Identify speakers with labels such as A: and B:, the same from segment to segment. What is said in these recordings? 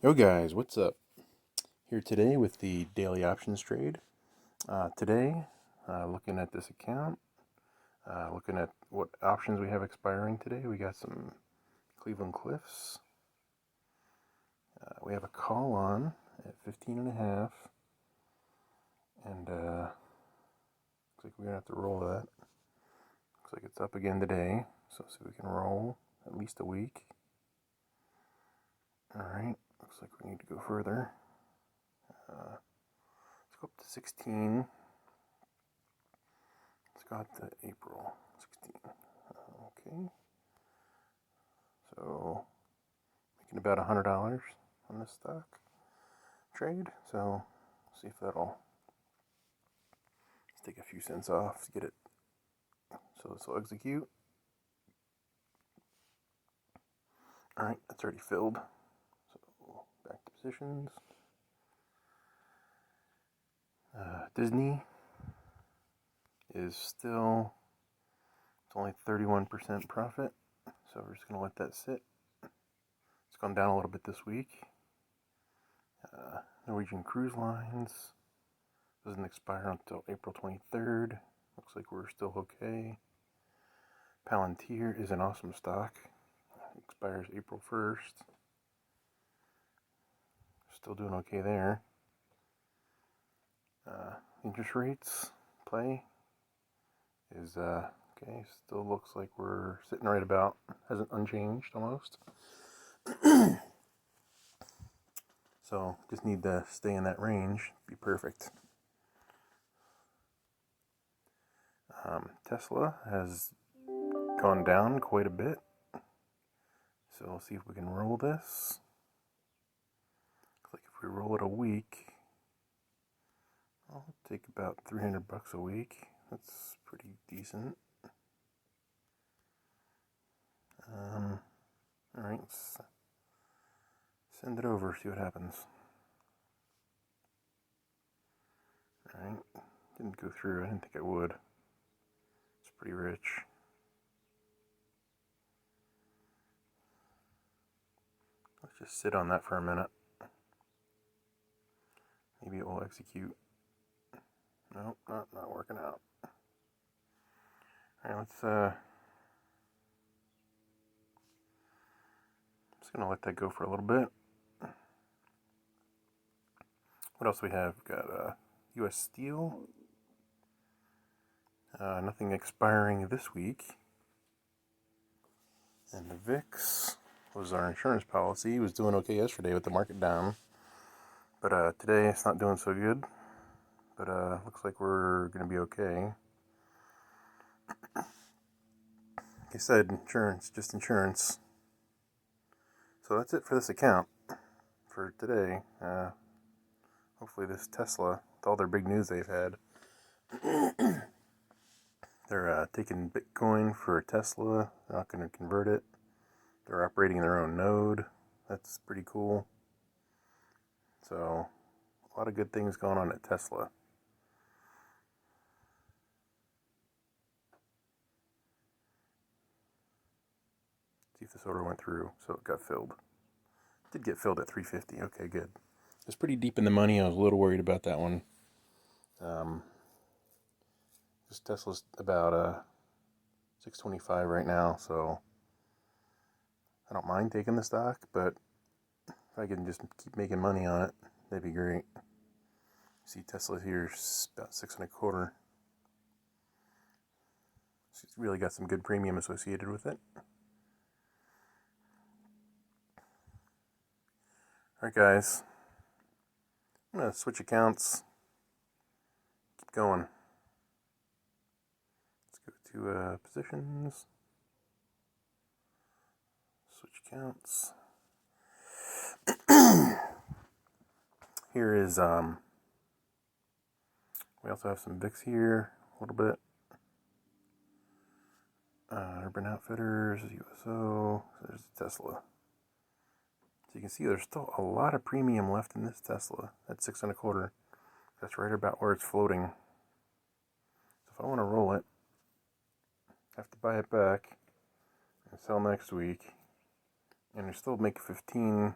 A: Yo guys, what's up? Here today with the daily options trade. Today, looking at this account, looking at what options we have expiring today. We got some Cleveland Cliffs. We have a call on at 15 and a half, and looks like we're gonna have to roll that. Looks like it's up again today, so see if we can roll at least a week. All right, looks like we need to go further. Let's go up to 16. Let's go up to April 16. Okay. So making about $100 on this stock trade. So see if that'll let's take a few cents off to get it. So this will execute. All right, that's already filled. So back to positions. Disney is still, it's only 31% profit. So we're just gonna let that sit. It's gone down a little bit this week. Norwegian Cruise Lines doesn't expire until April 23rd. Looks like we're still okay. Palantir is an awesome stock. Expires April 1st. Still doing okay there. Interest rates play is okay. Still looks like we're sitting right about, hasn't unchanged almost. So just need to stay in that range. Be perfect. Tesla has gone down quite a bit. So we'll see if we can roll this. Looks like if we roll it a week, I'll take about $300 a week. That's pretty decent. Alright, let's send it over, see what happens. Alright, didn't go through, I didn't think it would. It's pretty rich. Let's just sit on that for a minute. Maybe it will execute. Nope, not working out. Alright, let's just gonna let that go for a little bit. What else we have? We've got US Steel. Nothing expiring this week. And the VIX was our insurance policy. It was doing okay yesterday with the market down. But today it's not doing so good. But looks like we're going to be okay. Like I said, insurance, just insurance. So that's it for this account for today. Hopefully this Tesla, with all their big news they've had, they're taking Bitcoin for Tesla. They're not going to convert it. They're operating their own node. That's pretty cool. So a lot of good things going on at Tesla. See if this order went through. So it got filled. It did get filled at 350. Okay, good. It's pretty deep in the money. I was a little worried about that one. This Tesla's about 625 right now, so I don't mind taking the stock, but if I can just keep making money on it, that'd be great. See, Tesla here is about 6.25. It's really got some good premium associated with it. Alright guys, I'm going to switch accounts, keep going. Let's go to positions, switch accounts. Here is, we also have some VIX here, a little bit. Urban Outfitters, USO, there's Tesla. So you can see there's still a lot of premium left in this Tesla at 6.25. That's right about where it's floating. So if I want to roll it, I have to buy it back and sell next week. And I still make 15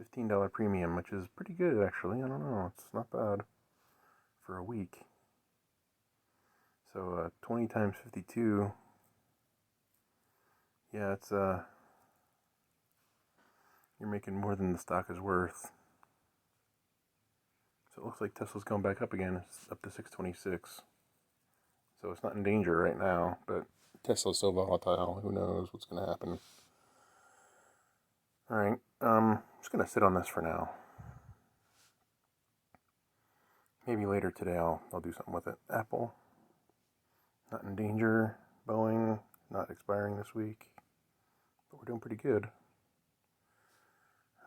A: $15 premium, which is pretty good actually. I don't know, it's not bad for a week. So 20 times 52, yeah, it's you're making more than the stock is worth. So it looks like Tesla's going back up again. It's up to 626. So it's not in danger right now, but Tesla's so volatile, who knows what's going to happen. Alright, I'm just going to sit on this for now. Maybe later today I'll do something with it. Apple, not in danger. Boeing, not expiring this week. But we're doing pretty good.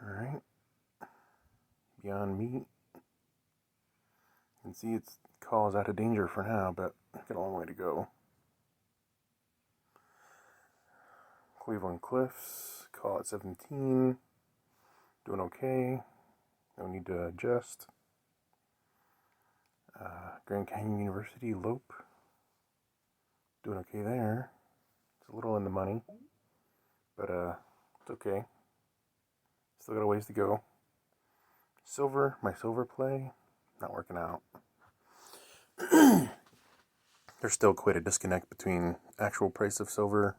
A: Alright. Beyond Meat. You can see its call is out of danger for now, but got a long way to go. Cleveland Cliffs, call at 17. Doing okay. No need to adjust. Grand Canyon University, Lope. Doing okay there. It's a little in the money, but it's okay. Still got a ways to go. Silver, my silver play, not working out. There's still quite a disconnect between actual price of silver,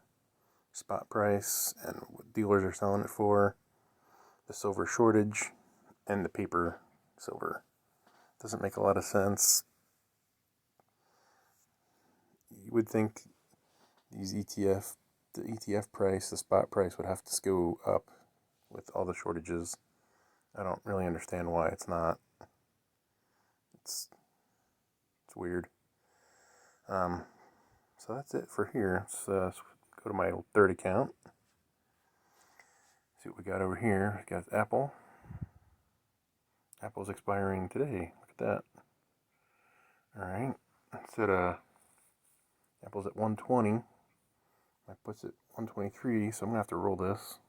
A: spot price, and what dealers are selling it for, the silver shortage, and the paper silver. Doesn't make a lot of sense. You would think these the ETF price, the spot price would have to go up with all the shortages. I don't really understand why it's not. It's weird. So that's it for here. Let's go to my third account. See what we got over here. We got Apple. Apple's expiring today. Look at that. Alright. It's at Apple's at 120. That puts it 123, so I'm gonna have to roll this.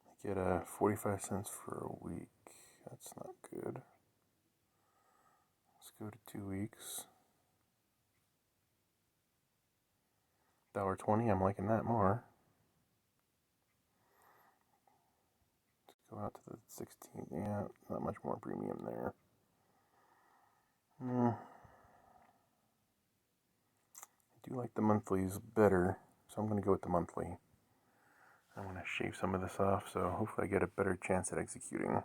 A: I get 45 cents for a week. That's not good. Let's go to 2 weeks. $1.20, I'm liking that more. Let's go out to the 16th. Yeah, not much more premium there. I do like the monthlies better, so I'm going to go with the monthly. I want to shave some of this off, so hopefully I get a better chance at executing.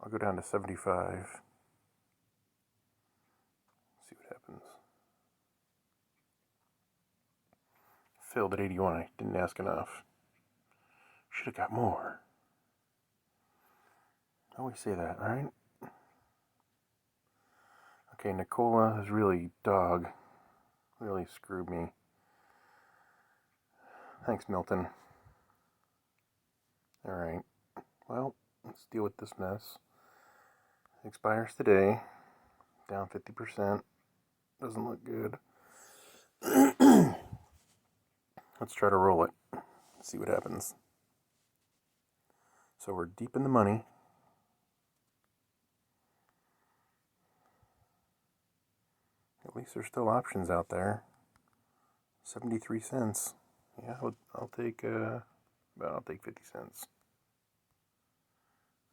A: I'll go down to 75. See what happens. Failed at 81. I didn't ask enough. Should have got more. I always say that, right? Okay, Nicola is really dog. Really screwed me. Thanks, Milton. Alright. Well, let's deal with this mess. Expires today. Down 50%. Doesn't look good. Let's try to roll it. See what happens. So we're deep in the money. At least there's still options out there. 73 cents. Yeah, I'll take 50 cents.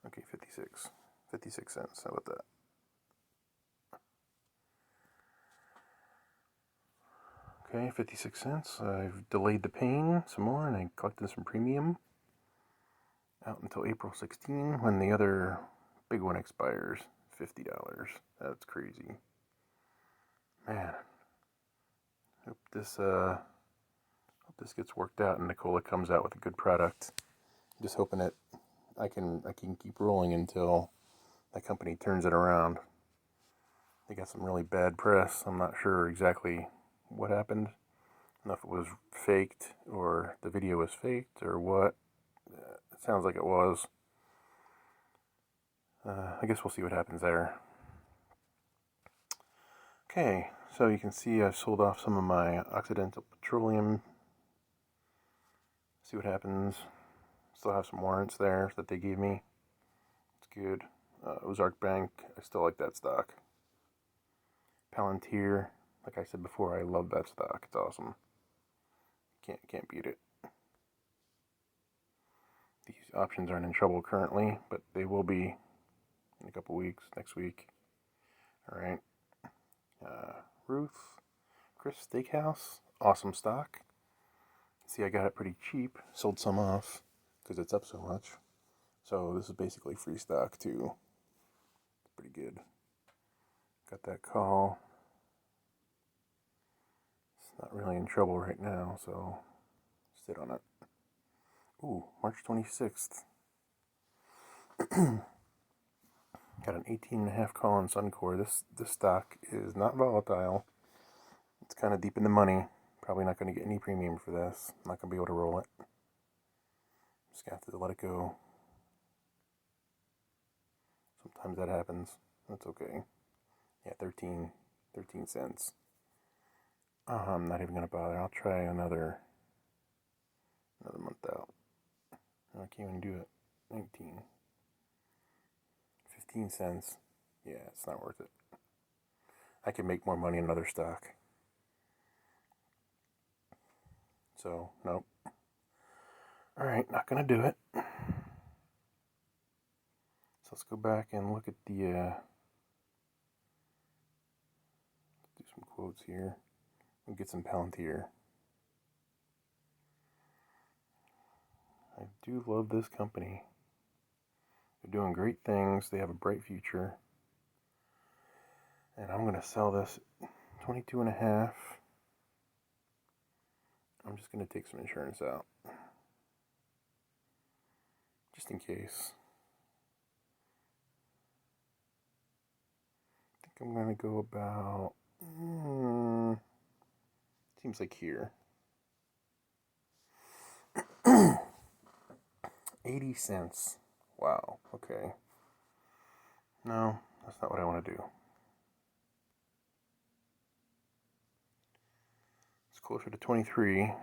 A: Okay, 56. 56 cents. How about that? Okay, 56 cents. I've delayed the pain some more, and I collected some premium out until April 16, when the other big one expires. $50. That's crazy. Man. Hope this gets worked out and Nicola comes out with a good product. Just hoping that I can keep rolling until that company turns it around. They got some really bad press. I'm not sure exactly what happened. I don't know if it was faked or the video was faked or what. It sounds like it was. I guess we'll see what happens there. Okay, so you can see I've sold off some of my Occidental Petroleum. See what happens. Still have some warrants there that they gave me. It's good. Ozark Bank, I still like that stock. Palantir, like I said before, I love that stock. It's awesome. Can't beat it. These options aren't in trouble currently, but they will be in a couple weeks, next week. Alright. Ruth, Chris Steakhouse, awesome stock. See, I got it pretty cheap, sold some off because it's up so much. So this is basically free stock too. Pretty good. Got that call. It's not really in trouble right now, so sit on it. Ooh, March 26th. Got an 18.5 call on Suncor. This stock is not volatile. It's kind of deep in the money. Probably not going to get any premium for this. I'm not going to be able to roll it. Just going to have to let it go. Sometimes that happens. That's okay. Yeah, 13 cents. I'm not even going to bother. I'll try another month out. No, I can't even do it. 19. 15 cents. Yeah, it's not worth it. I can make more money in another stock. So, nope. Alright, not going to do it. So let's go back and look at the, do some quotes here. We'll get some Palantir. I do love this company. They're doing great things. They have a bright future. And I'm going to sell this 22.5. I'm just going to take some insurance out. Just in case. I think I'm going to go about, seems like here. 80 cents. Wow, okay. No, that's not what I want to do. It's closer to 23.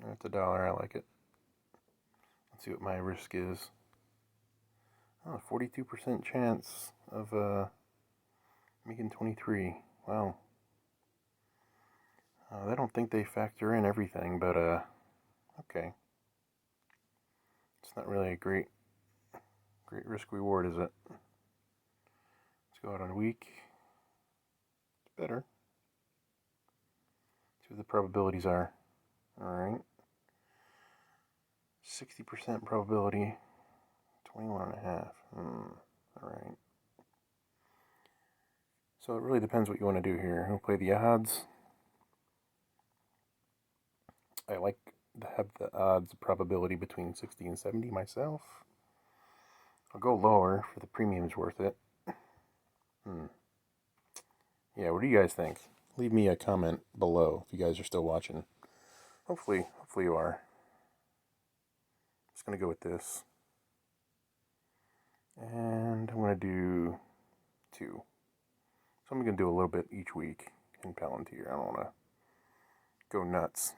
A: That's $1. I like it. Let's see what my risk is. Oh, 42% chance of making 23. Wow. I don't think they factor in everything, but okay. It's not really a great risk reward, is it? Let's go out on a week. It's better. See what the probabilities are. Alright. 60% probability. 21.5. Alright. So it really depends what you want to do here. We'll play the odds. I like to have the odds probability between 60 and 70 myself. I'll go lower for the premium's worth it. Yeah, what do you guys think? Leave me a comment below if you guys are still watching. Hopefully you are. Just going to go with this. And I'm going to do 2. So I'm going to do a little bit each week in Palantir. I don't want to go nuts.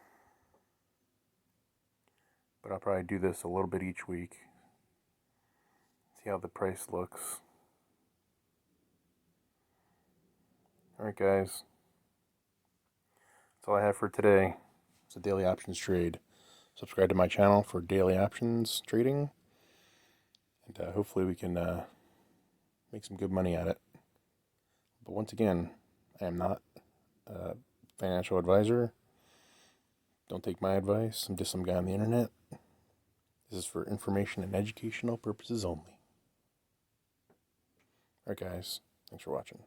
A: But I'll probably do this a little bit each week. See how the price looks. Alright guys. That's all I have for today. It's a daily options trade. Subscribe to my channel for daily options trading. And hopefully we can make some good money at it. But once again, I am not a financial advisor. Don't take my advice. I'm just some guy on the internet. This is for information and educational purposes only. Alright guys, thanks for watching.